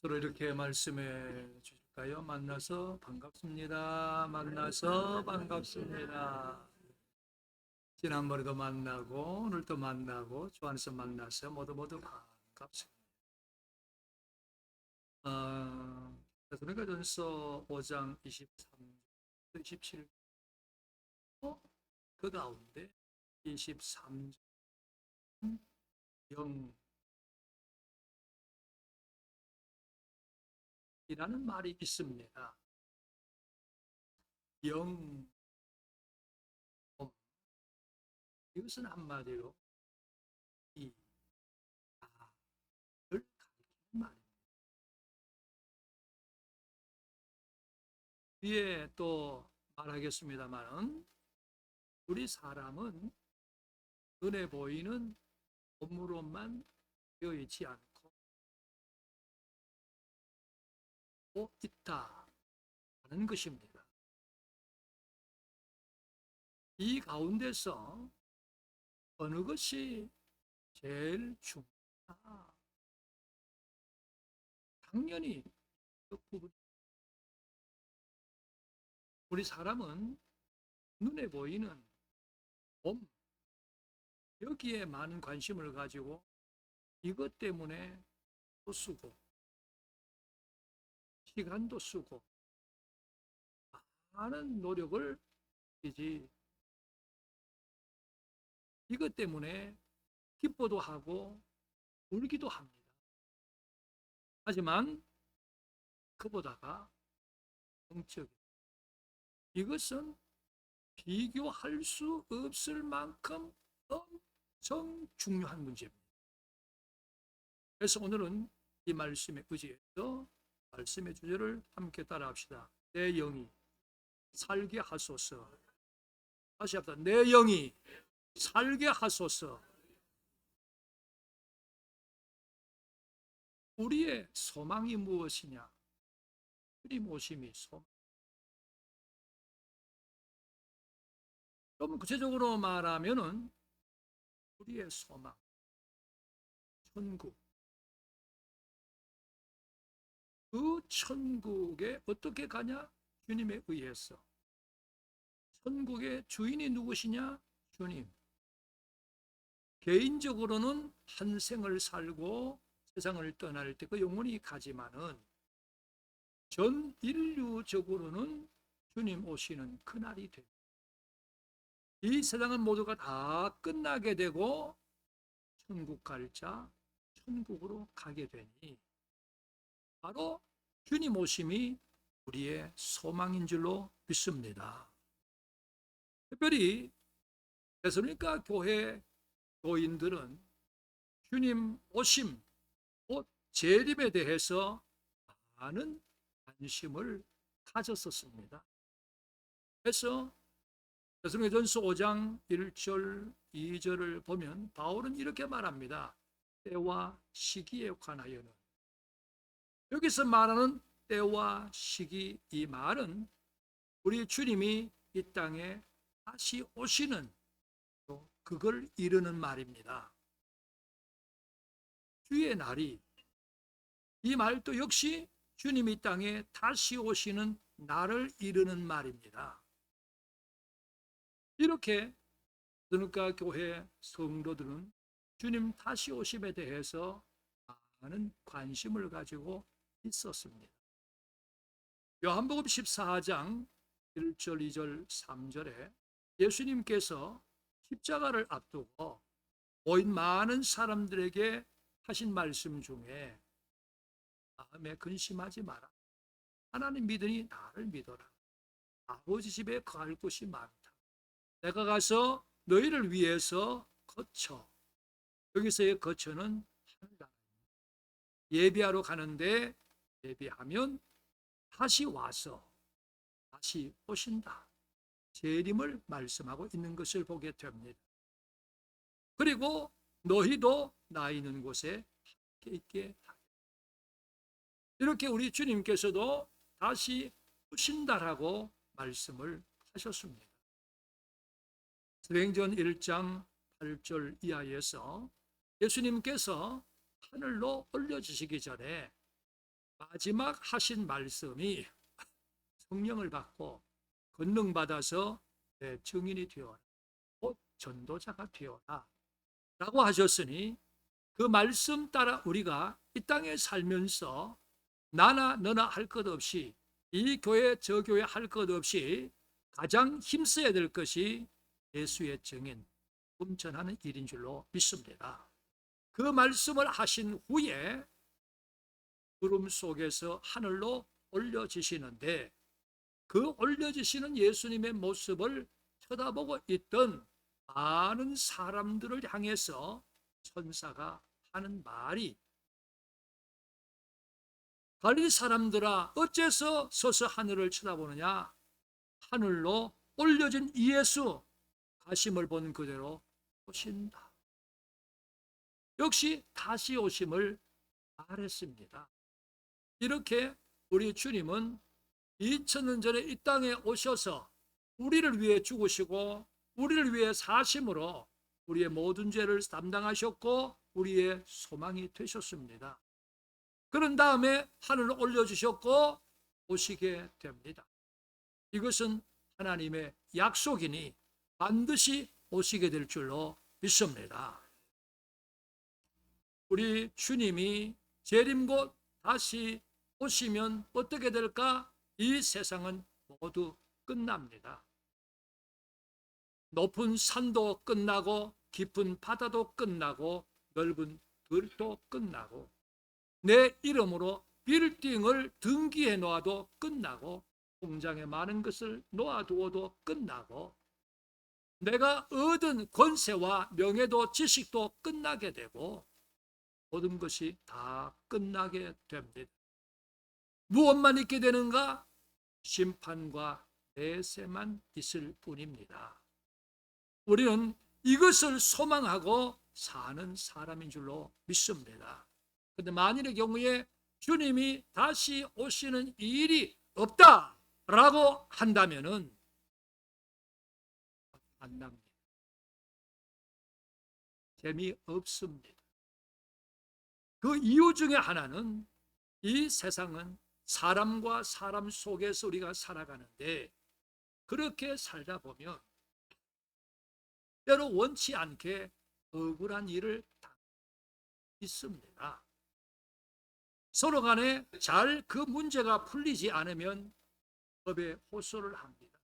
서로 이렇게 말씀해 주실까요? 만나서 반갑습니다. 만나서 반갑습니다. 지난번에도 만나고 오늘도 만나고 주 안에서 만나서 모두 반갑습니다. 데살로니가전서 5장 23, 27, 그 가운데 23절 영이라는 말이 있습니다. 영, 이것은 한마디로 이 나를 가리키는 말입니다. 뒤에 또 말하겠습니다만은 우리 사람은 눈에 보이는 몸으로만 되어 있지 않고 또 있다 하는 것입니다. 이 가운데서 어느 것이 제일 중요하다? 당연히 그 부분. 우리 사람은 눈에 보이는 몸, 여기에 많은 관심을 가지고 이것 때문에 또 쓰고 시간도 쓰고 많은 노력을 하지. 이것 때문에 기뻐도 하고 울기도 합니다. 하지만 그보다가 영적 이것은 비교할 수 없을 만큼 엄청 중요한 문제입니다. 그래서 오늘은 이 말씀에 의지해서 말씀의 주제를 함께 따라합시다. 내 영이 살게 하소서. 다시 합시다. 내 영이 살게 하소서. 우리의 소망이 무엇이냐? 주님 오심이 소망. 좀 구체적으로 말하면은 우리의 소망, 천국. 그 천국에 어떻게 가냐? 주님에 의해서. 천국의 주인이 누구시냐? 주님. 개인적으로는 한 생을 살고 세상을 떠날 때 그 영혼이 가지만은 전 인류적으로는 주님 오시는 그날이 됩니다. 이 세상은 모두가 다 끝나게 되고 천국 갈 자, 천국으로 가게 되니 바로 주님 오심이 우리의 소망인 줄로 믿습니다. 특별히 데살로니가 교회 교인들은 주님 오심, 곧 재림에 대해서 많은 관심을 가졌었습니다. 그래서 데살로니가전서 5장 1절, 2절을 보면 바울은 이렇게 말합니다. 때와 시기에 관하여는. 여기서 말하는 때와 시기, 이 말은 우리 주님이 이 땅에 다시 오시는 그걸 이르는 말입니다. 주의 날이, 이 말도 역시 주님이 이 땅에 다시 오시는 날을 이르는 말입니다. 이렇게 그러니까 교회 성도들은 주님 다시 오심에 대해서 많은 관심을 가지고 있었습니다. 요한복음 14장 1절, 2절, 3절에 예수님께서 십자가를 앞두고 모인 많은 사람들에게 하신 말씀 중에 마음에 근심하지 마라. 하나님 믿으니 나를 믿어라. 아버지 집에 거할 곳이 많다. 내가 가서 너희를 위해서 거처. 여기서의 거처는 하늘나라. 예비하러 가는데 예비하면 다시 와서 다시 오신다. 재림을 말씀하고 있는 것을 보게 됩니다. 그리고 너희도 나 있는 곳에 함께 있게 하겠다. 이렇게 우리 주님께서도 다시 오신다라고 말씀을 하셨습니다. 사도행전 1장 8절 이하에서 예수님께서 하늘로 올려주시기 전에 마지막 하신 말씀이 성령을 받고 권능받아서 내 증인이 되어라, 곧 전도자가 되어라 라고 하셨으니, 그 말씀 따라 우리가 이 땅에 살면서 나나 너나 할 것 없이, 이 교회 저 교회 할 것 없이 가장 힘써야 될 것이 예수의 증인, 복음 전하는 일인 줄로 믿습니다. 그 말씀을 하신 후에 구름 속에서 하늘로 올려지시는데, 그 올려지시는 예수님의 모습을 쳐다보고 있던 많은 사람들을 향해서 천사가 하는 말이, 갈릴리 사람들아 어째서 서서 하늘을 쳐다보느냐, 하늘로 올려진 이 예수 가심을 본 그대로 오신다. 역시 다시 오심을 말했습니다. 이렇게 우리 주님은 2000년 전에 이 땅에 오셔서 우리를 위해 죽으시고 우리를 위해 사심으로 우리의 모든 죄를 담당하셨고 우리의 소망이 되셨습니다. 그런 다음에 하늘로 올려주셨고 오시게 됩니다. 이것은 하나님의 약속이니 반드시 오시게 될 줄로 믿습니다. 우리 주님이 재림 곧 다시 오시면 어떻게 될까? 이 세상은 모두 끝납니다. 높은 산도 끝나고 깊은 바다도 끝나고 넓은 들도 끝나고 내 이름으로 빌딩을 등기해 놓아도 끝나고 공장에 많은 것을 놓아두어도 끝나고 내가 얻은 권세와 명예도 지식도 끝나게 되고 모든 것이 다 끝나게 됩니다. 무엇만 있게 되는가? 심판과 내세만 있을 뿐입니다. 우리는 이것을 소망하고 사는 사람인 줄로 믿습니다. 그런데 만일의 경우에 주님이 다시 오시는 일이 없다라고 한다면은 안 납니다. 재미없습니다. 그 이유 중에 하나는 이 세상은 사람과 사람 속에서 우리가 살아가는데 그렇게 살다 보면 때로 원치 않게 억울한 일을 있습니다. 서로 간에 잘 그 문제가 풀리지 않으면 법에 호소를 합니다.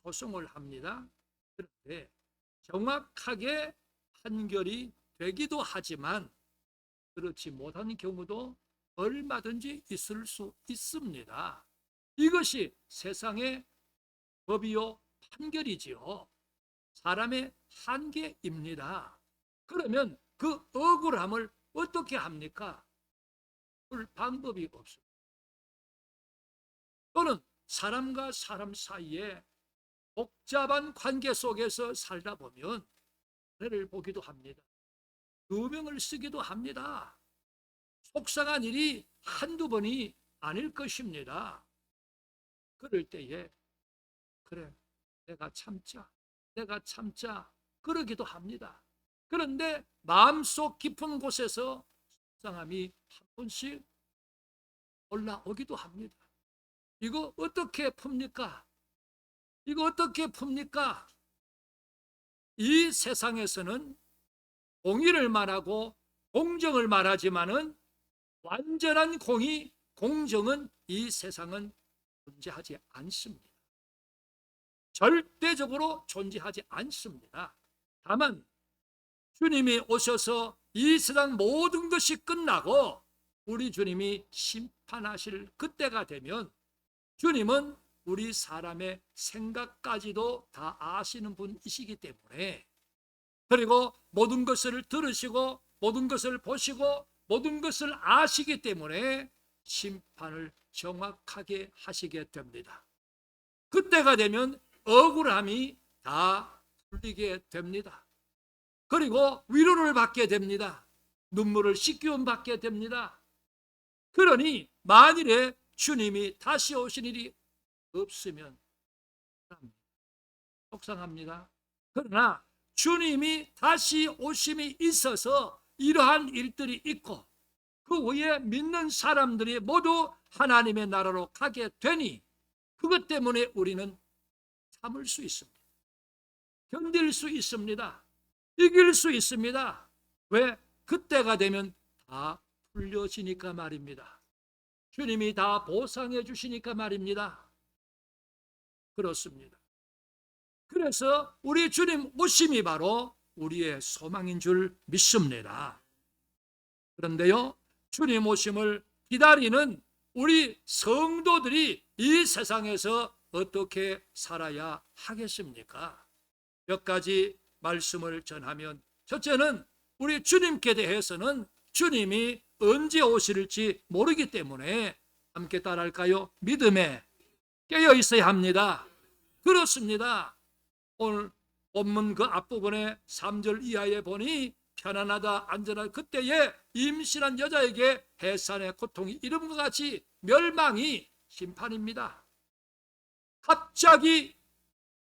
소송을 합니다. 그런데 정확하게 판결이 되기도 하지만 그렇지 못한 경우도 얼마든지 있을 수 있습니다. 이것이 세상의 법이요 판결이지요. 사람의 한계입니다. 그러면 그 억울함을 어떻게 합니까? 풀 방법이 없습니다. 또는 사람과 사람 사이에 복잡한 관계 속에서 살다 보면 죄를 보기도 합니다. 누명을 쓰기도 합니다. 속상한 일이 한두 번이 아닐 것입니다. 그럴 때에 그래 내가 참자 그러기도 합니다. 그런데 마음속 깊은 곳에서 속상함이 한 번씩 올라오기도 합니다. 이거 어떻게 풉니까? 이거 어떻게 풉니까? 이 세상에서는 공의를 말하고 공정을 말하지만은 완전한 공의, 공정은 이 세상은 존재하지 않습니다. 절대적으로 존재하지 않습니다. 다만 주님이 오셔서 이 세상 모든 것이 끝나고 우리 주님이 심판하실 그때가 되면 주님은 우리 사람의 생각까지도 다 아시는 분이시기 때문에, 그리고 모든 것을 들으시고 모든 것을 보시고 모든 것을 아시기 때문에 심판을 정확하게 하시게 됩니다. 그때가 되면 억울함이 다 풀리게 됩니다. 그리고 위로를 받게 됩니다. 눈물을 씻기움 받게 됩니다. 그러니 만일에 주님이 다시 오신 일이 없으면 속상합니다. 그러나 주님이 다시 오심이 있어서 이러한 일들이 있고 그 위에 믿는 사람들이 모두 하나님의 나라로 가게 되니 그것 때문에 우리는 참을 수 있습니다. 견딜 수 있습니다. 이길 수 있습니다. 왜? 그때가 되면 다 풀려지니까 말입니다. 주님이 다 보상해 주시니까 말입니다. 그렇습니다. 그래서 우리 주님 오심이 바로 우리의 소망인 줄 믿습니다. 그런데요, 주님 오심을 기다리는 우리 성도들이 이 세상에서 어떻게 살아야 하겠습니까? 몇 가지 말씀을 전하면, 첫째는 우리 주님께 대해서는 주님이 언제 오실지 모르기 때문에 함께 따라할까요? 믿음에 깨어 있어야 합니다. 그렇습니다. 오늘 본문 그 앞부분에 3절 이하에 보니 편안하다 안전하다, 그때에 임신한 여자에게 해산의 고통이 이름과 같이 멸망이 심판입니다. 갑자기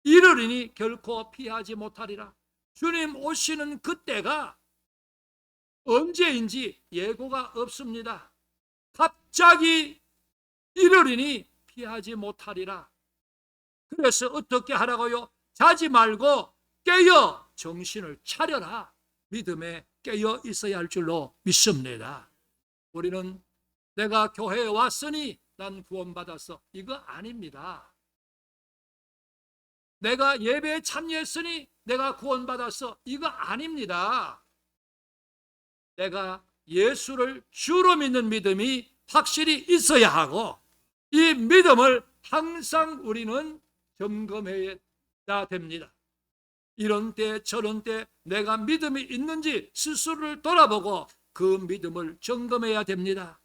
이르리니 결코 피하지 못하리라. 주님 오시는 그때가 언제인지 예고가 없습니다. 갑자기 이르리니 피하지 못하리라. 그래서 어떻게 하라고요? 자지 말고 깨어 정신을 차려라. 믿음에 깨어 있어야 할 줄로 믿습니다. 우리는 내가 교회에 왔으니 난 구원받았어, 이거 아닙니다. 내가 예배에 참여했으니 내가 구원받았어, 이거 아닙니다. 내가 예수를 주로 믿는 믿음이 확실히 있어야 하고, 이 믿음을 항상 우리는 점검해야 됩니다. 이런 때 저런 때 내가 믿음이 있는지 스스로를 돌아보고 그 믿음을 점검해야 됩니다.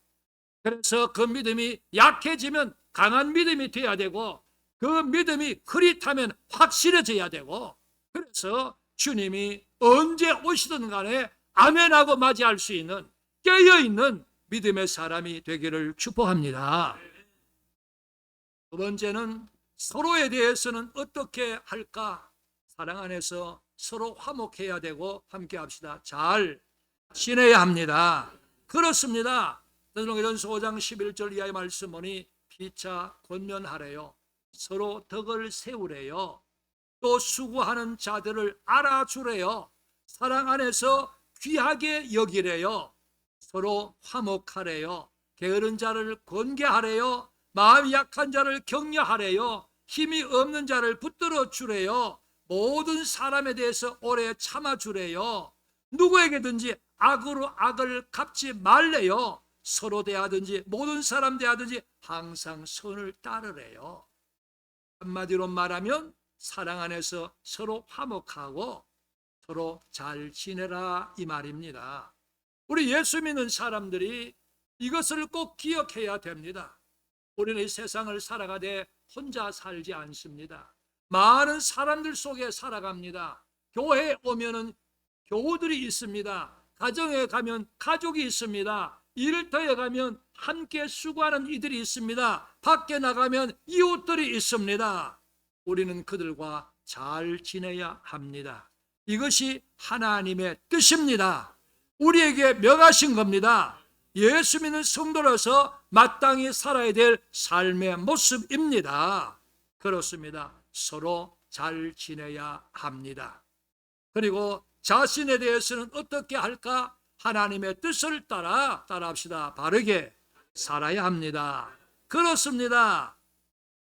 그래서 그 믿음이 약해지면 강한 믿음이 돼야 되고, 그 믿음이 흐릿하면 확실해져야 되고, 그래서 주님이 언제 오시든 간에 아멘하고 맞이할 수 있는 깨어있는 믿음의 사람이 되기를 축복합니다. 두 번째는 서로에 대해서는 어떻게 할까? 사랑 안에서 서로 화목해야 되고 함께 합시다. 잘 지내야 합니다. 그렇습니다. 데살로니가전서 5장 11절 이하의 말씀 보니 피차 권면하래요. 서로 덕을 세우래요. 또 수고하는 자들을 알아주래요. 사랑 안에서 귀하게 여기래요. 서로 화목하래요. 게으른 자를 권계하래요. 마음이 약한 자를 격려하래요. 힘이 없는 자를 붙들어 주래요. 모든 사람에 대해서 오래 참아주래요. 누구에게든지 악으로 악을 갚지 말래요. 서로 대하든지 모든 사람 대하든지 항상 선을 따르래요. 한마디로 말하면 사랑 안에서 서로 화목하고 서로 잘 지내라, 이 말입니다. 우리 예수 믿는 사람들이 이것을 꼭 기억해야 됩니다. 우리는 이 세상을 살아가되 혼자 살지 않습니다. 많은 사람들 속에 살아갑니다. 교회에 오면은 교우들이 있습니다. 가정에 가면 가족이 있습니다. 일터에 가면 함께 수고하는 이들이 있습니다. 밖에 나가면 이웃들이 있습니다. 우리는 그들과 잘 지내야 합니다. 이것이 하나님의 뜻입니다. 우리에게 명하신 겁니다. 예수 믿는 성도로서 마땅히 살아야 될 삶의 모습입니다. 그렇습니다. 서로 잘 지내야 합니다. 그리고 자신에 대해서는 어떻게 할까? 하나님의 뜻을 따라합시다. 바르게 살아야 합니다. 그렇습니다.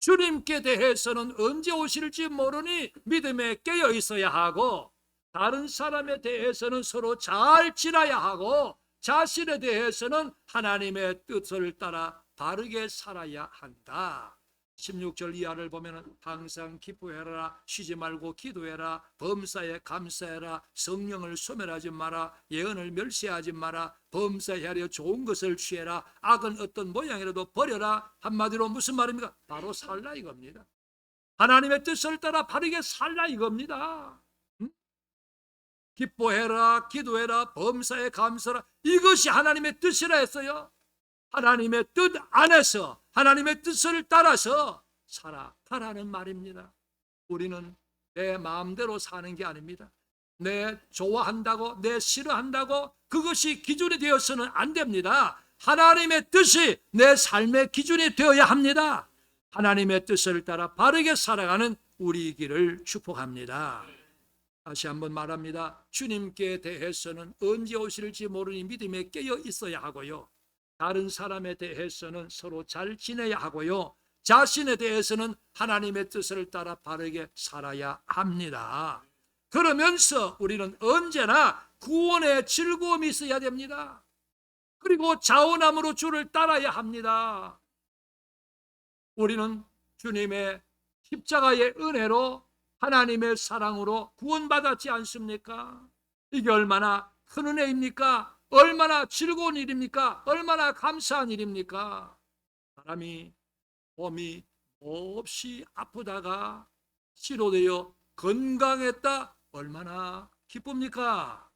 주님께 대해서는 언제 오실지 모르니 믿음에 깨어 있어야 하고, 다른 사람에 대해서는 서로 잘 지내야 하고, 자신에 대해서는 하나님의 뜻을 따라 바르게 살아야 한다. 16절 이하를 보면 항상 기뻐해라, 쉬지 말고 기도해라, 범사에 감사해라, 성령을 소멸하지 마라, 예언을 멸시하지 마라, 범사하려 좋은 것을 취해라, 악은 어떤 모양이라도 버려라. 한마디로 무슨 말입니까? 바로 살라 이겁니다. 하나님의 뜻을 따라 바르게 살라 이겁니다. 기뻐해라, 기도해라, 범사에 감사하라, 이것이 하나님의 뜻이라 했어요. 하나님의 뜻 안에서 하나님의 뜻을 따라서 살아가라는 말입니다. 우리는 내 마음대로 사는 게 아닙니다. 내 좋아한다고, 내 싫어한다고 그것이 기준이 되어서는 안 됩니다. 하나님의 뜻이 내 삶의 기준이 되어야 합니다. 하나님의 뜻을 따라 바르게 살아가는 우리이기를 축복합니다. 다시 한번 말합니다. 주님께 대해서는 언제 오실지 모르니 믿음에 깨어 있어야 하고요. 다른 사람에 대해서는 서로 잘 지내야 하고요. 자신에 대해서는 하나님의 뜻을 따라 바르게 살아야 합니다. 그러면서 우리는 언제나 구원의 즐거움이 있어야 됩니다. 그리고 자원함으로 주를 따라야 합니다. 우리는 주님의 십자가의 은혜로 하나님의 사랑으로 구원받았지 않습니까? 이게 얼마나 큰 은혜입니까? 얼마나 즐거운 일입니까? 얼마나 감사한 일입니까? 사람이 몸이 몹시 아프다가 치료되어 건강했다. 얼마나 기쁩니까?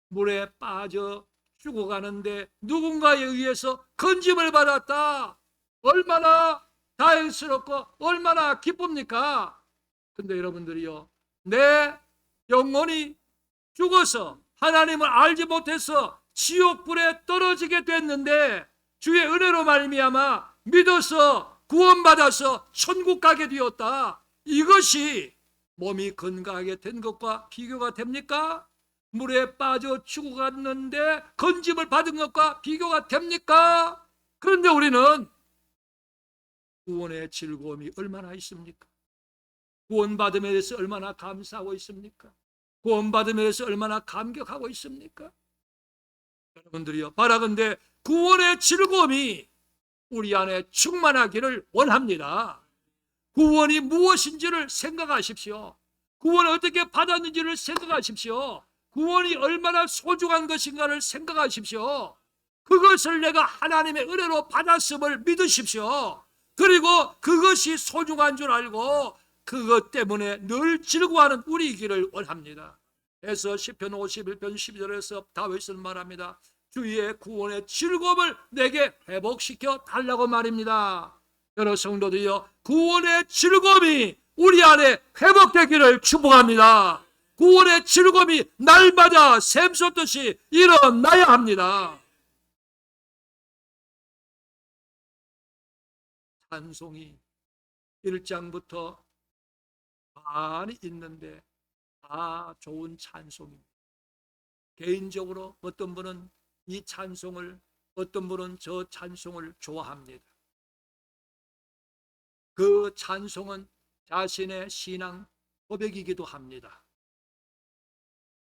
물에 빠져 죽어가는데 누군가에 의해서 건짐을 받았다. 얼마나 다행스럽고 얼마나 기쁩니까? 근데 여러분들이요, 내 영혼이 죽어서 하나님을 알지 못해서 지옥불에 떨어지게 됐는데 주의 은혜로 말미암아 믿어서 구원받아서 천국 가게 되었다. 이것이 몸이 건강하게 된 것과 비교가 됩니까? 물에 빠져 죽어갔는데 건짐을 받은 것과 비교가 됩니까? 그런데 우리는 구원의 즐거움이 얼마나 있습니까? 구원받음에 대해서 얼마나 감사하고 있습니까? 구원받음에 대해서 얼마나 감격하고 있습니까? 여러분들이요, 바라건대 구원의 즐거움이 우리 안에 충만하기를 원합니다. 구원이 무엇인지를 생각하십시오. 구원을 어떻게 받았는지를 생각하십시오. 구원이 얼마나 소중한 것인가를 생각하십시오. 그것을 내가 하나님의 은혜로 받았음을 믿으십시오. 그리고 그것이 소중한 줄 알고 그것 때문에 늘 즐거워하는 우리이기를 원합니다. 그래서 시편 51편 12절에서 다윗은 말합니다. 주의 구원의 즐거움을 내게 회복시켜 달라고 말입니다. 여러 성도들이여, 구원의 즐거움이 우리 안에 회복되기를 축복합니다. 구원의 즐거움이 날마다 샘솟듯이 일어나야 합니다. 찬송이 1장부터 많이 있는데 다 좋은 찬송입니다. 개인적으로 어떤 분은 이 찬송을, 어떤 분은 저 찬송을 좋아합니다. 그 찬송은 자신의 신앙 고백이기도 합니다.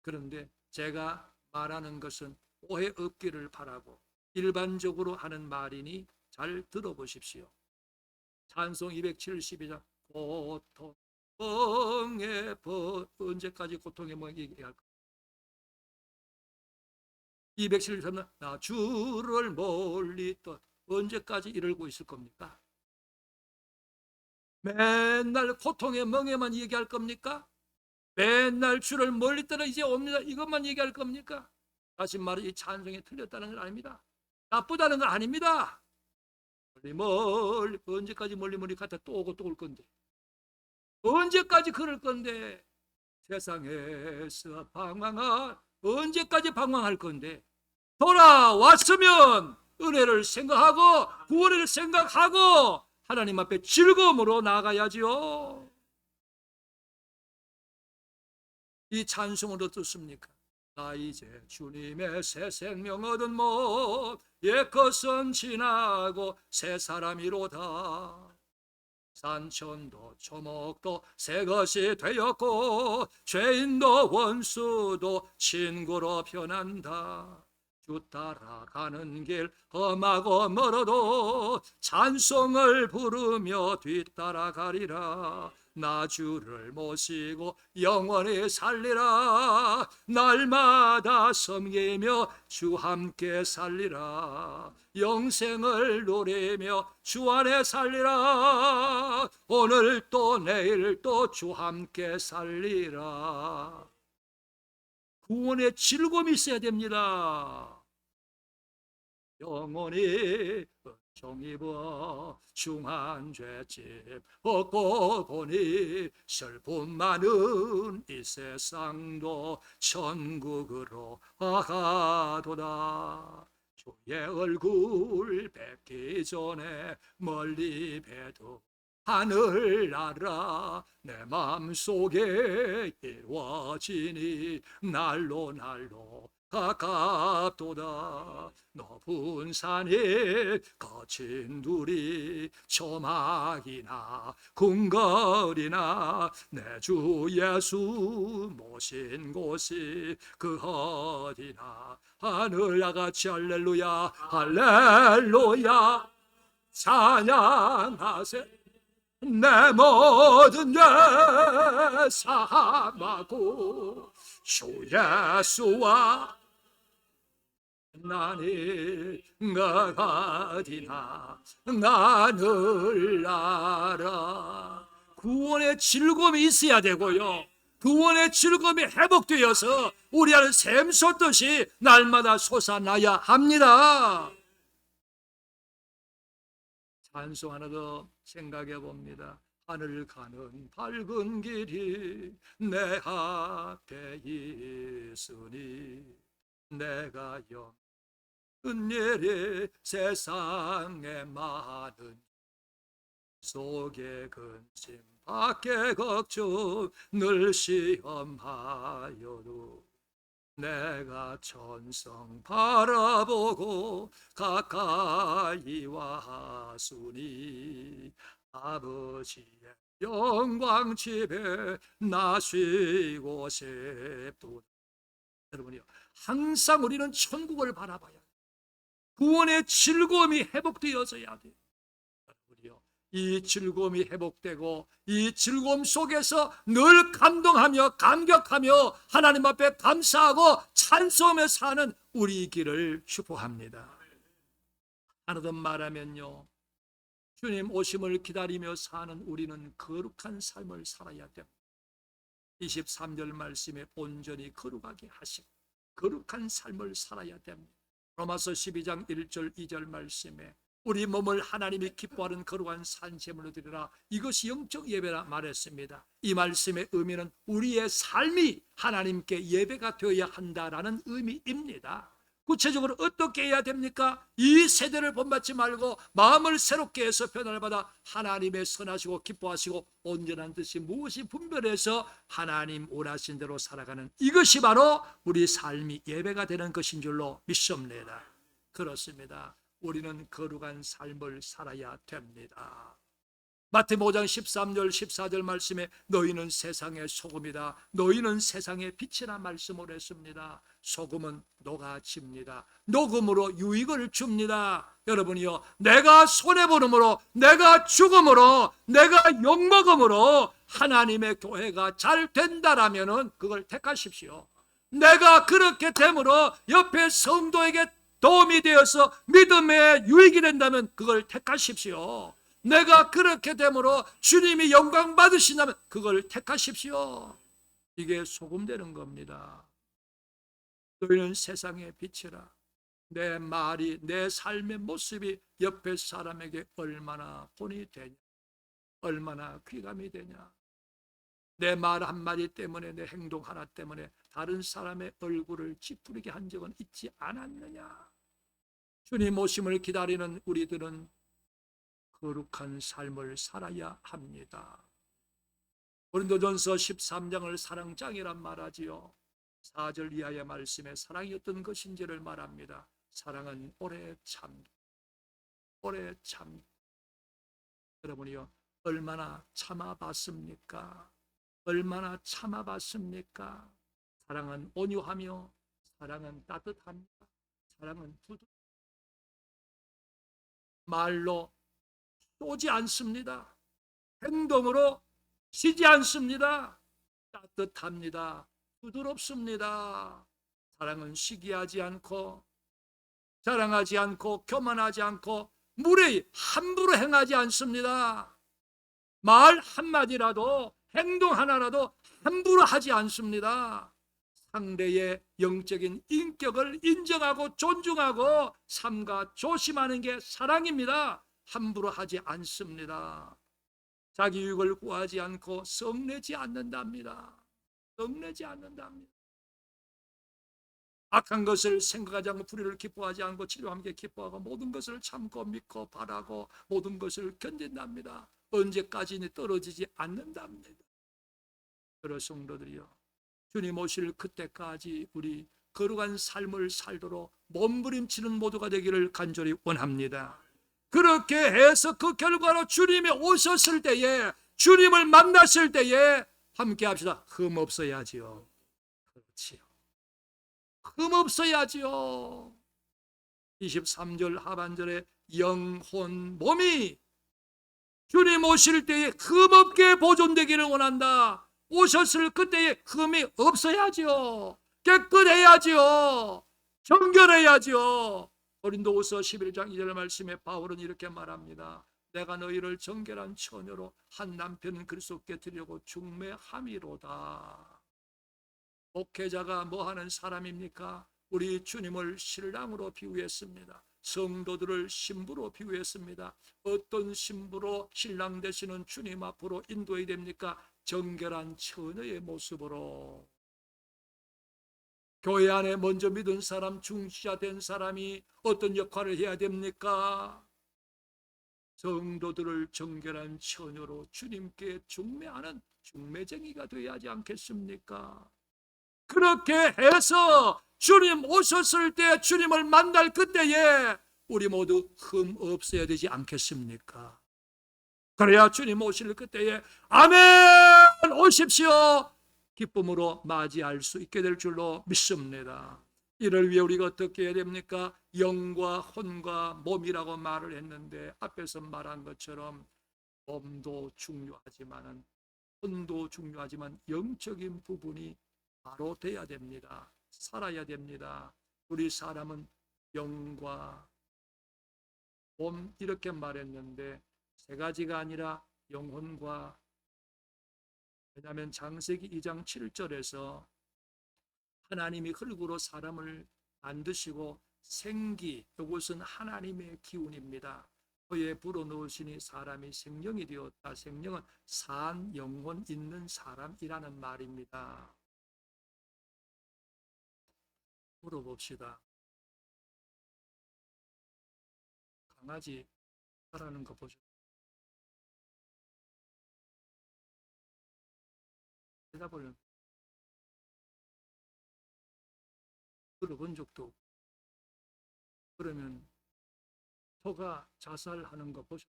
그런데 제가 말하는 것은 오해 없기를 바라고 일반적으로 하는 말이니 잘 들어보십시오. 찬송 272장 고통의 언제까지 고통의 뭐 얘기할까? 273년 나 주를 멀리 떠 언제까지 이러고 있을 겁니까? 맨날 고통의 멍에만 얘기할 겁니까? 맨날 주를 멀리 떠나 이제 옵니다 이것만 얘기할 겁니까? 다시 말해, 이 찬송이 틀렸다는 건 아닙니다. 나쁘다는 건 아닙니다. 멀리 언제까지 멀리 갔다 또 오고 또 올 건데, 언제까지 그럴 건데, 세상에서 방황할 언제까지 방황할 건데, 돌아왔으면 은혜를 생각하고 구원을 생각하고 하나님 앞에 즐거움으로 나아가야지요. 이 찬송은 어떻습니까? 나 이제 주님의 새 생명 얻은 못 옛것은 지나고 새 사람이로다. 산천도 초목도 새 것이 되었고 죄인도 원수도 친구로 변한다. 주 따라가는 길 험하고 멀어도 찬송을 부르며 뒤따라가리라. 나 주를 모시고 영원히 살리라. 날마다 섬기며 주 함께 살리라. 영생을 누리며 주 안에 살리라. 오늘 또 내일 또 주 함께 살리라. 구원의 즐거움이 있어야 됩니다. 영원히 은총 입어 중한 죄집 얻고 보니 슬픔 많은 이 세상도 천국으로 가도다. 주의 얼굴 뵙기 전에 멀리 뵈도 하늘나라 내 마음속에 이루어지니 날로 날로 가깝도다. 높은 산에 거친 둘이 초막이나 궁궐이나 내 주 예수 모신 곳이 그 어디나 하늘나같이 할렐루야 할렐루야 찬양하세. 내 모든 죄 사함하고 주 예수와 나니 어디나 나를 알아. 구원의 즐거움이 있어야 되고요, 구원의 즐거움이 회복되어서 우리 안에 샘솟듯이 날마다 솟아나야 합니다. 찬송 하나 더 생각해 봅니다. 하늘 가는 밝은 길이 내 앞에 있으니 내가 은혜를 세상에 많은 속에 근심 밖에 걱정 늘 시험하여도 내가 천성 바라보고 가까이 왔으니 아버지의 영광 집에 나 쉬고 싶도다. 여러분이요, 항상 우리는 천국을 바라봐야 돼요. 구원의 즐거움이 회복되어져야 돼요. 여러분이요, 이 즐거움이 회복되고 이 즐거움 속에서 늘 감동하며 감격하며 하나님 앞에 감사하고 찬송하며 사는 우리 길을 축복합니다. 하나 더 말하면요, 주님 오심을 기다리며 사는 우리는 거룩한 삶을 살아야 됩니다. 23절 말씀에 온전히 거룩하게 하시고 거룩한 삶을 살아야 됩니다. 로마서 12장 1절 2절 말씀에 우리 몸을 하나님이 기뻐하는 거룩한 산제물로 드리라, 이것이 영적 예배라 말했습니다. 이 말씀의 의미는 우리의 삶이 하나님께 예배가 되어야 한다라는 의미입니다. 구체적으로 어떻게 해야 됩니까? 이 세대를 본받지 말고 마음을 새롭게 해서 변화를 받아 하나님의 선하시고 기뻐하시고 온전한 뜻이 무엇이 분별해서 하나님 원하신 대로 살아가는, 이것이 바로 우리 삶이 예배가 되는 것인 줄로 믿습니다. 그렇습니다. 우리는 거룩한 삶을 살아야 됩니다. 마태복음 5장 13절 14절 말씀에 너희는 세상의 소금이다, 너희는 세상의 빛이라 말씀을 했습니다. 소금은 녹아집니다. 녹음으로 유익을 줍니다. 여러분이요, 내가 손해보름으로, 내가 죽음으로, 내가 욕먹음으로 하나님의 교회가 잘 된다라면 그걸 택하십시오. 내가 그렇게 됨으로 옆에 성도에게 도움이 되어서 믿음의 유익이 된다면 그걸 택하십시오. 내가 그렇게 됨으로 주님이 영광 받으신다면 그걸 택하십시오. 이게 소금 되는 겁니다. 너희는 세상의 빛이라. 내 말이, 내 삶의 모습이 옆에 사람에게 얼마나 본이 되냐, 얼마나 귀감이 되냐. 내 말 한마디 때문에, 내 행동 하나 때문에 다른 사람의 얼굴을 찌푸리게 한 적은 있지 않았느냐. 주님 오심을 기다리는 우리들은 거룩한 삶을 살아야 합니다. 고린도전서 13장을 사랑장이란 말하지요. 4절 이하의 말씀에 사랑이 어떤 것인지를 말합니다. 사랑은 오래 참, 오래 참. 여러분이요, 얼마나 참아봤습니까? 얼마나 참아봤습니까? 사랑은 온유하며 사랑은 따뜻합니다. 사랑은 부드 말로 쏘지 않습니다. 행동으로 쉬지 않습니다. 따뜻합니다. 부드럽습니다. 사랑은 시기하지 않고 자랑하지 않고 교만하지 않고 무례히 함부로 행하지 않습니다. 말 한마디라도 행동 하나라도 함부로 하지 않습니다. 상대의 영적인 인격을 인정하고 존중하고 삼가 조심하는 게 사랑입니다. 함부로 하지 않습니다. 자기 유익을 구하지 않고 성내지 않는답니다. 성내지 않는답니다. 악한 것을 생각하지 않고 불의를 기뻐하지 않고 치료 함께 기뻐하고 모든 것을 참고 믿고 바라고 모든 것을 견딘답니다. 언제까지는 떨어지지 않는답니다. 여러 성도들이요, 주님 오실 그때까지 우리 거룩한 삶을 살도록 몸부림치는 모두가 되기를 간절히 원합니다. 그렇게 해서 그 결과로 주님이 오셨을 때에, 주님을 만났을 때에 함께 합시다. 흠 없어야지요. 그렇지요. 흠 없어야지요. 23절 하반절에 영혼 몸이 주님 오실 때에 흠 없게 보존되기를 원한다. 오셨을 그때에 흠이 없어야지요. 깨끗해야지요. 정결해야지요. 고린도후서 11장 2절 말씀에 바울은 이렇게 말합니다. 내가 너희를 정결한 처녀로 한 남편 그리스도께 드리려고 중매함이로다. 목회자가 뭐 하는 사람입니까? 우리 주님을 신랑으로 비유했습니다. 성도들을 신부로 비유했습니다. 어떤 신부로 신랑 되시는 주님 앞으로 인도해야 됩니까? 정결한 처녀의 모습으로. 교회 안에 먼저 믿은 사람, 중시자 된 사람이 어떤 역할을 해야 됩니까? 성도들을 정결한 처녀로 주님께 중매하는 중매쟁이가 되어야 하지 않겠습니까? 그렇게 해서 주님 오셨을 때, 주님을 만날 그때에 우리 모두 흠 없어야 되지 않겠습니까? 그래야 주님 오실 그때에 아멘 오십시오 기쁨으로 맞이할 수 있게 될 줄로 믿습니다. 이를 위해 우리가 어떻게 해야 됩니까? 영과 혼과 몸이라고 말을 했는데 앞에서 말한 것처럼 몸도 중요하지만 혼도 중요하지만 영적인 부분이 바로 돼야 됩니다. 살아야 됩니다. 우리 사람은 영과 몸 이렇게 말했는데 세 가지가 아니라 영혼과, 왜냐하면 창세기 2장 7절에서 하나님이 흙으로 사람을 만드시고 생기, 이것은 하나님의 기운입니다. 그에 불어넣으시니 사람이 생명이 되었다. 생명은 산 영혼 있는 사람이라는 말입니다. 물어봅시다. 강아지 살아는 거 보셨어요? 대답을 들어본 적도 없고. 그러면 소가 자살하는 거 보셨어요?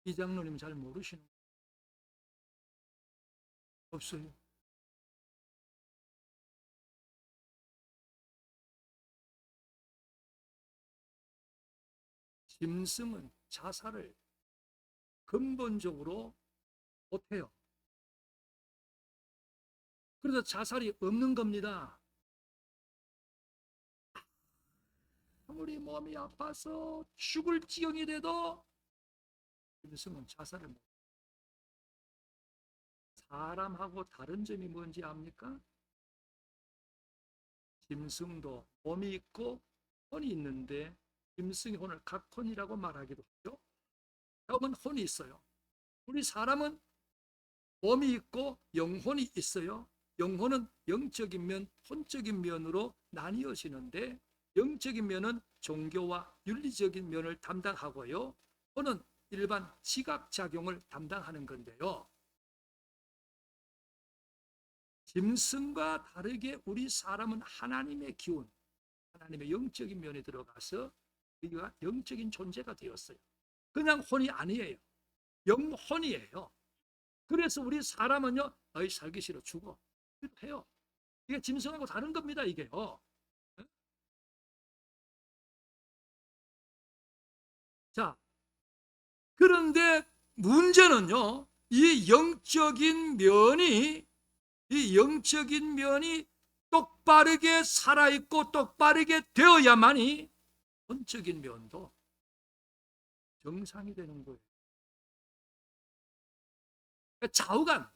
이 장로님 잘 모르시는 거 없어요? 짐승은 자살을 근본적으로 못해요. 그래서 자살이 없는 겁니다. 아무리 몸이 아파서 죽을 지경이 돼도 짐승은 자살을 못해요. 사람하고 다른 점이 뭔지 압니까? 짐승도 몸이 있고 혼이 있는데 짐승의 혼을 각혼이라고 말하기도 하죠. 그러면 혼이 있어요. 우리 사람은 몸이 있고 영혼이 있어요. 영혼은 영적인 면, 혼적인 면으로 나뉘어지는데 영적인 면은 종교와 윤리적인 면을 담당하고요. 혼은 일반 지각작용을 담당하는 건데요. 짐승과 다르게 우리 사람은 하나님의 기운, 하나님의 영적인 면에 들어가서 우리가 영적인 존재가 되었어요. 그냥 혼이 아니에요. 영혼이에요. 그래서 우리 사람은요, 너희 살기 싫어 죽어 해요. 이게 짐승하고 다른 겁니다. 이게요. 자, 그런데 문제는요, 이 영적인 면이 똑바르게 살아있고 똑바르게 되어야만이 혼적인 면도 정상이 되는 거예요. 좌우간,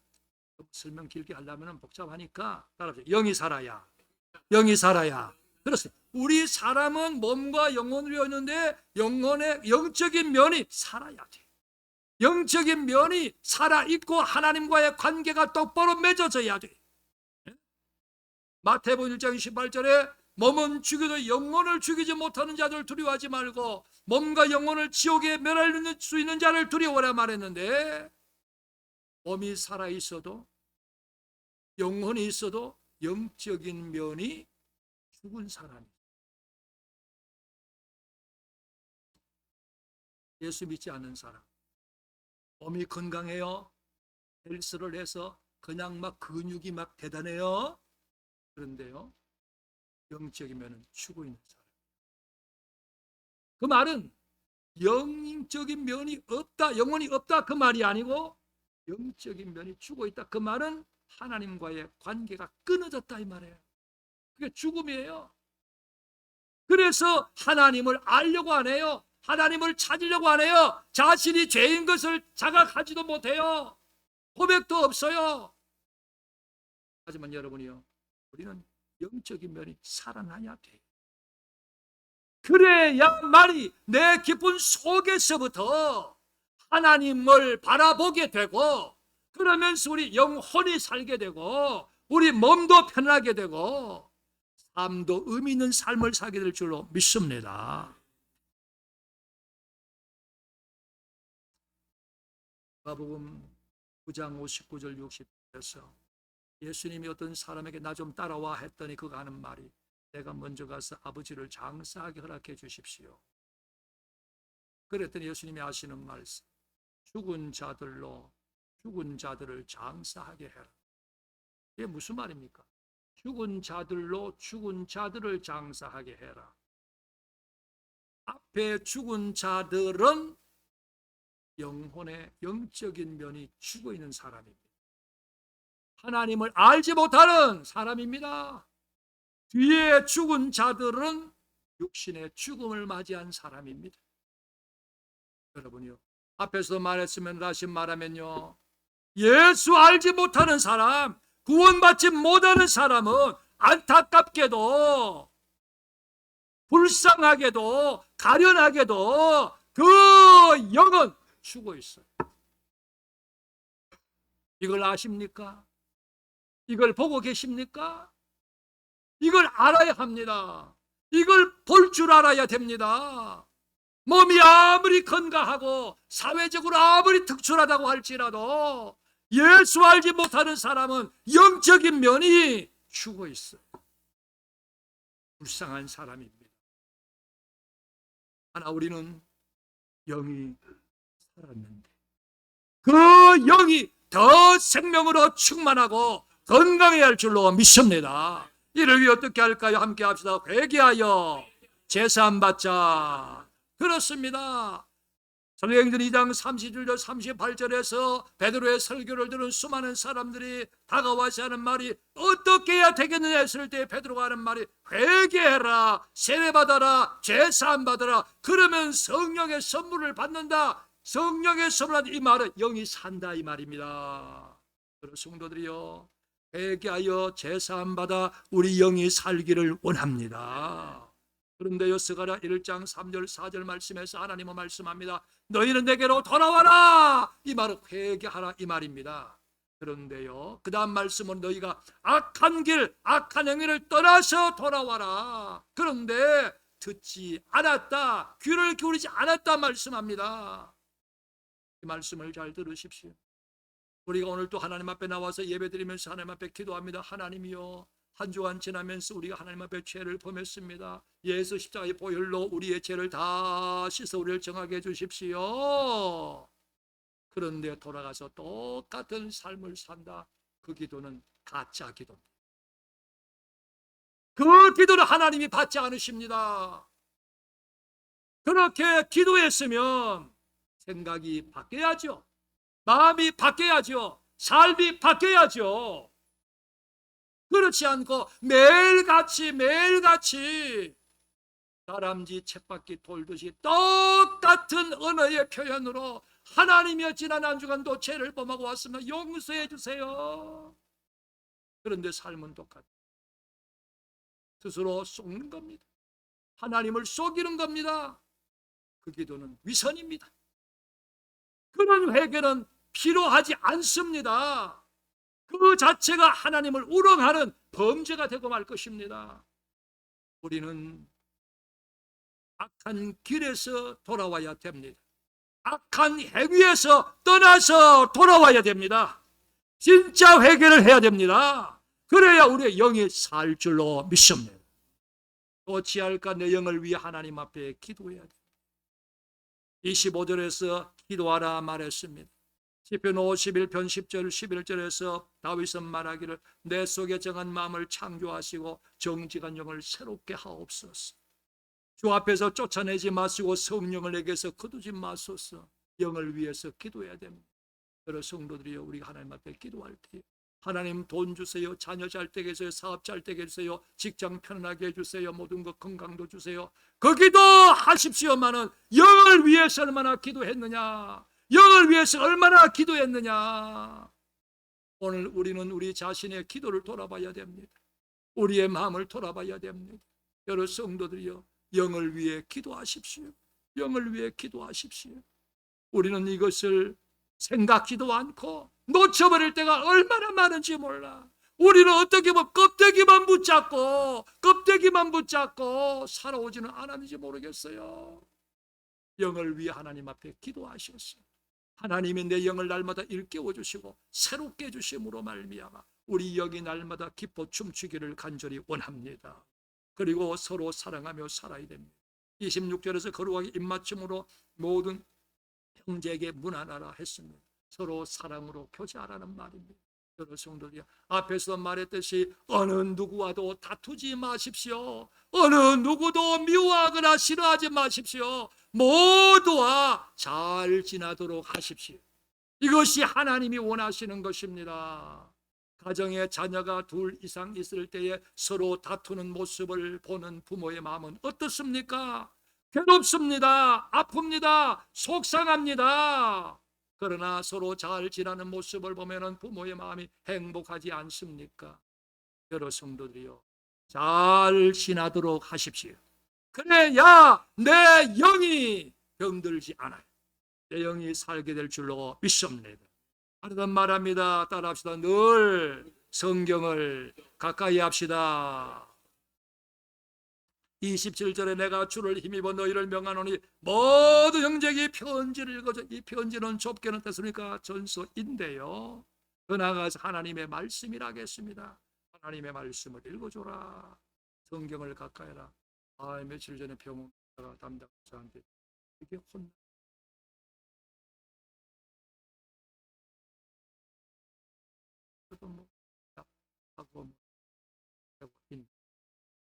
설명 길게 하려면 복잡하니까 따라합시다. 영이 살아야. 영이 살아야. 그렇습니다. 우리 사람은 몸과 영혼으로 있는데 영혼의 영적인 면이 살아야 돼. 영적인 면이 살아있고 하나님과의 관계가 똑바로 맺어져야 돼. 마태복음 1장 28절에 몸은 죽여도 영혼을 죽이지 못하는 자들 두려워하지 말고 몸과 영혼을 지옥에 멸할 수 있는 자를 두려워하라 말했는데, 몸이 살아있어도 영혼이 있어도 영적인 면이 죽은 사람이. 예수 믿지 않는 사람, 몸이 건강해요, 헬스를 해서 그냥 막 근육이 막 대단해요. 그런데요, 영적인 면은 죽어 있는 사람. 그 말은 영적인 면이 없다, 영혼이 없다 그 말이 아니고 영적인 면이 죽어 있다. 그 말은 하나님과의 관계가 끊어졌다 이 말이에요. 그게 죽음이에요. 그래서 하나님을 알려고 안 해요. 하나님을 찾으려고 안 해요. 자신이 죄인 것을 자각하지도 못해요. 고백도 없어요. 하지만 여러분이요, 우리는 영적인 면이 살아나야 돼요. 그래야만이 내 기쁜 속에서부터 하나님을 바라보게 되고, 그러면서 우리 영혼이 살게 되고 우리 몸도 편하게 되고 삶도 의미 있는 삶을 살게 될 줄로 믿습니다. 마가복음 9장 59절 60절에서 예수님이 어떤 사람에게 나 좀 따라와 했더니 그가 하는 말이, 내가 먼저 가서 아버지를 장사하게 허락해 주십시오. 그랬더니 예수님이 하시는 말씀, 죽은 자들을 장사하게 해라. 이게 무슨 말입니까? 죽은 자들로 죽은 자들을 장사하게 해라. 앞에 죽은 자들은 영혼의 영적인 면이 죽어 있는 사람입니다. 하나님을 알지 못하는 사람입니다. 뒤에 죽은 자들은 육신의 죽음을 맞이한 사람입니다. 여러분요, 앞에서 말했으면 다시 말하면요, 예수 알지 못하는 사람, 구원받지 못하는 사람은 안타깝게도 불쌍하게도 가련하게도 그 영은 죽어 있어요. 이걸 아십니까? 이걸 보고 계십니까? 이걸 알아야 합니다. 이걸 볼 줄 알아야 됩니다. 몸이 아무리 건강하고 사회적으로 아무리 특출하다고 할지라도 예수 알지 못하는 사람은 영적인 면이 죽어 있어요. 불쌍한 사람입니다. 하나 우리는 영이 살았는데 그 영이 더 생명으로 충만하고 건강해야 할 줄로 믿습니다. 이를 위해 어떻게 할까요? 함께 합시다. 회개하여 제사함 받자. 그렇습니다. 사도행전 2장 37절 38절에서 베드로의 설교를 들은 수많은 사람들이 다가와서 하는 말이, 어떻게 해야 되겠느냐 했을 때 베드로가 하는 말이, 회개해라, 세례받아라, 제사함 받아라. 그러면 성령의 선물을 받는다. 성령의 선물은 이 말은 영이 산다 이 말입니다. 그런 성도들이요, 회개하여 제사함 받아 우리 영이 살기를 원합니다. 그런데요, 스가랴 1장 3절 4절 말씀에서 하나님은 말씀합니다. 너희는 내게로 돌아와라. 이 말은 회개하라 이 말입니다. 그런데요, 그 다음 말씀은 너희가 악한 길, 악한 행위를 떠나서 돌아와라. 그런데 듣지 않았다, 귀를 기울이지 않았다 말씀합니다. 이 말씀을 잘 들으십시오. 우리가 오늘 또 하나님 앞에 나와서 예배드리면서 하나님 앞에 기도합니다. 하나님이요, 한 주간 지나면서 우리가 하나님 앞에 죄를 범했습니다. 예수 십자가의 보혈로 우리의 죄를 다 씻어 우리를 정하게 해주십시오. 그런데 돌아가서 똑같은 삶을 산다. 그 기도는 가짜 기도입니다. 그 기도를 하나님이 받지 않으십니다. 그렇게 기도했으면 생각이 바뀌어야죠. 마음이 바뀌어야죠. 삶이 바뀌어야죠. 그렇지 않고 매일같이 다람쥐 쳇바퀴 돌듯이 똑같은 언어의 표현으로 하나님이여 지난 한 주간도 죄를 범하고 왔으면 용서해 주세요. 그런데 삶은 똑같아요. 스스로 속는 겁니다. 하나님을 속이는 겁니다. 그 기도는 위선입니다. 그런 회개는 필요하지 않습니다. 그 자체가 하나님을 우롱하는 범죄가 되고 말 것입니다. 우리는 악한 길에서 돌아와야 됩니다. 악한 행위에서 떠나서 돌아와야 됩니다. 진짜 회개를 해야 됩니다. 그래야 우리의 영이 살 줄로 믿습니다. 어찌할까 내 영을 위해 하나님 앞에 기도해야 됩니다. 25절에서 기도하라 말했습니다. 시편 51편 10절 11절에서 다윗은 말하기를 내 속에 정한 마음을 창조하시고 정직한 영을 새롭게 하옵소서. 주 앞에서 쫓아내지 마시고 성령을 내게서 거두지 마소서. 영을 위해서 기도해야 됩니다. 여러 성도들이여, 우리가 하나님 앞에 기도할 때 하나님 돈 주세요, 자녀 잘 되게 해주세요, 사업 잘 되게 해주세요, 직장 편안하게 해주세요, 모든 것 건강도 주세요. 거기도 하십시오마는 영을 위해서 얼마나 기도했느냐, 영을 위해서 얼마나 기도했느냐. 오늘 우리는 우리 자신의 기도를 돌아봐야 됩니다. 우리의 마음을 돌아봐야 됩니다. 여러 성도들이여, 영을 위해 기도하십시오. 영을 위해 기도하십시오. 우리는 이것을 생각지도 않고 놓쳐버릴 때가 얼마나 많은지 몰라. 우리는 어떻게 보면 껍데기만 붙잡고 살아오지는 않았는지 모르겠어요. 영을 위해 하나님 앞에 기도하셨어요. 하나님이 내 영을 날마다 일깨워 주시고 새롭게 해주심으로 말미암아 우리 영이 날마다 기뻐 춤추기를 간절히 원합니다. 그리고 서로 사랑하며 살아야 됩니다. 26절에서 거룩하게 입맞춤으로 모든 형제에게 문안하라 했습니다. 서로 사랑으로 교제하라는 말입니다. 여러 성도들이 앞에서 말했듯이 어느 누구와도 다투지 마십시오. 어느 누구도 미워하거나 싫어하지 마십시오. 모두와 잘 지나도록 하십시오. 이것이 하나님이 원하시는 것입니다. 가정에 자녀가 둘 이상 있을 때에 서로 다투는 모습을 보는 부모의 마음은 어떻습니까? 괴롭습니다. 아픕니다. 속상합니다. 그러나 서로 잘 지내는 모습을 보면 부모의 마음이 행복하지 않습니까? 여러 성도들이요, 잘 지나도록 하십시오. 그래야 내 영이 병들지 않아요. 내 영이 살게 될 줄로 믿습니다. 하나님 말합니다. 따라합시다. 늘 성경을 가까이 합시다. 27절에 내가 주를 힘입어 너희를 명하노니 모든 형제에게 편지를 읽어줘. 이 편지는 좁게는 됐으니까 전서인데요, 더 나아가서 하나님의 말씀이라 하겠습니다. 하나님의 말씀을 읽어줘라. 성경을 가까이 해라. 며칠 전에 병원가 담당자한테 이게 혼나. 그래도 뭐 하고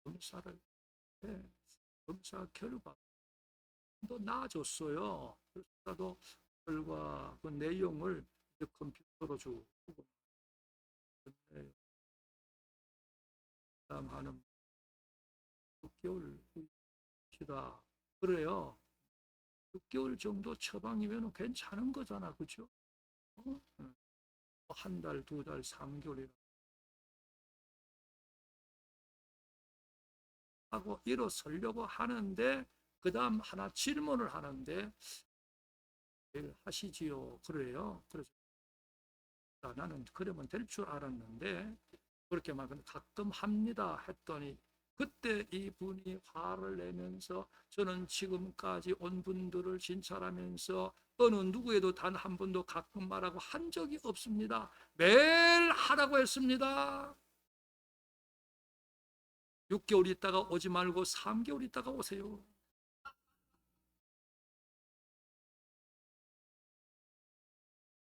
검사를 검사 결과도 나아졌어요. 그래서 결과 그 내용을 컴퓨터로 주고 다음 하는 6개월 후이다. 그래요. 6개월 정도 처방이면 괜찮은 거잖아, 그죠? 한 달, 두 달, 3개월이나 하고 일어서려고 하는데 그 다음 하나 질문을 하는데 내일 하시지요. 그래요. 그래서 나는 그러면 될 줄 알았는데 그렇게 막 가끔 합니다 했더니 그때 이분이 화를 내면서 저는 지금까지 온 분들을 진찰하면서 어느 누구에도 단 한 번도 가끔 말하고 한 적이 없습니다. 매일 하라고 했습니다. 6개월 있다가 오지 말고 3개월 있다가 오세요.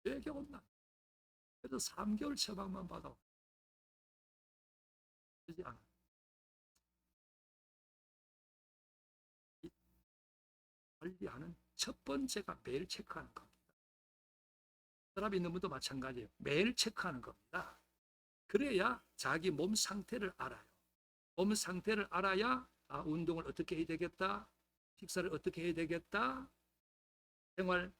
왜 겨웠나? 그래도 3개월 처방만 받아. 되지 않아. 관리하는 첫 번째가 매일 체크하는 겁니다. 혈압 있는 분도 마찬가지예요. 매일 체크하는 겁니다. 그래야 자기 몸 상태를 알아요. 몸 상태를 알아야 운동을 어떻게 해야 되겠다, 식사를 어떻게 해야 되겠다, 생활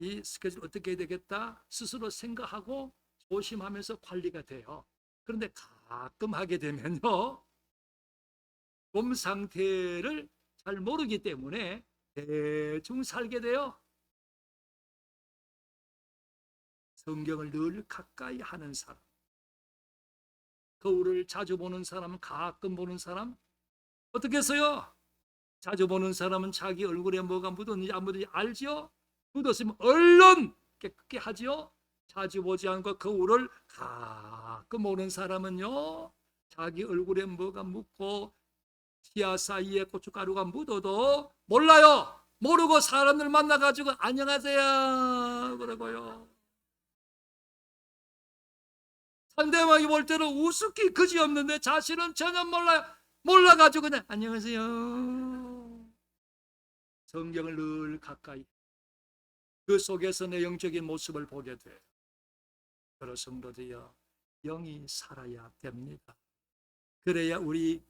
이 스케줄 어떻게 해야 되겠다 스스로 생각하고 조심하면서 관리가 돼요. 그런데 가끔 하게 되면요, 몸 상태를 잘 모르기 때문에 대충 살게 돼요. 성경을 늘 가까이 하는 사람, 거울을 자주 보는 사람, 가끔 보는 사람, 어떻게 했어요? 자주 보는 사람은 자기 얼굴에 뭐가 묻었는지 안 묻었는지 알죠? 묻었으면 얼른 깨끗게 하죠. 자주 보지 않고 거울을 가끔 보는 사람은요, 자기 얼굴에 뭐가 묻고 치아 사이에 고춧가루가 묻어도 몰라요. 모르고 사람들 만나가지고 안녕하세요 그러고요. 상대방이 볼 때는 우습기 그지없는데 자신은 전혀 몰라요. 몰라가지고 그냥 안녕하세요. 성경을 늘 가까이, 그 속에서 내 영적인 모습을 보게 돼. 여러 성도들이여, 영이 살아야 됩니다. 그래야 우리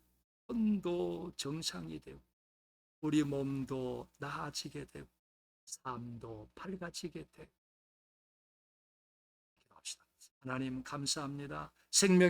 혼도 정상이 되고 우리 몸도 나아지게 되고 삶도 밝아지게 되고. 기도합시다. 하나님 감사합니다. 생명